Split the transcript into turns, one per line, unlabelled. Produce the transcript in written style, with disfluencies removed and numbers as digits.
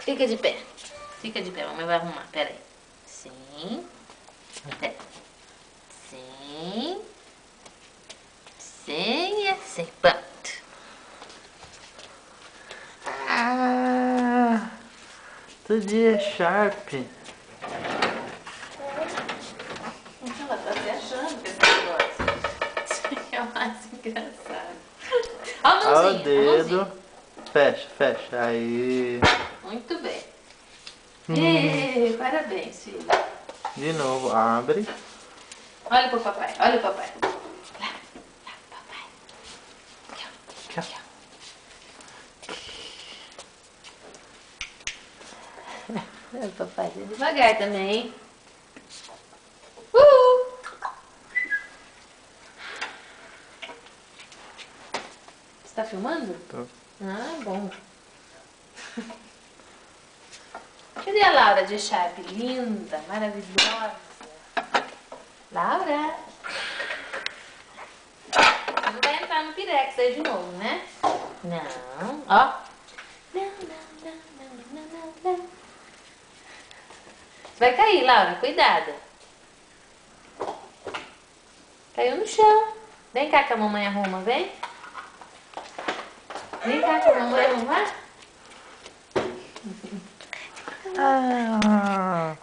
Fica de pé. Fica de pé, mamãe vai arrumar. Pera aí. Sim. Até. Sim. Sim e assim. Pronto.
Ah, todo dia é Sharp.
Ela tá se achando com esse negócio. Isso aqui é o mais engraçado. Ó a
Olha o
mãozinha, a
dedo.
mãozinha.
Fecha, fecha. Aí.
Muito bem.
Hum.
Parabéns, filho.
De novo, abre.
Olha pro papai, olha o papai. Lá, papai. Aqui, ó.
Aqui,
Olha o papai, devagar também, hein? Você tá filmando?
Tô.
Ah, bom. Cadê a Laura de Sharp? Linda, maravilhosa. Laura. Não vai entrar no Pirex aí de novo, né? Não. Ó. Não. Você vai cair, Laura. Cuidado. Caiu no chão. Vem cá que a mamãe arruma, vem. Vem cá que a mamãe arrumar.
Ah.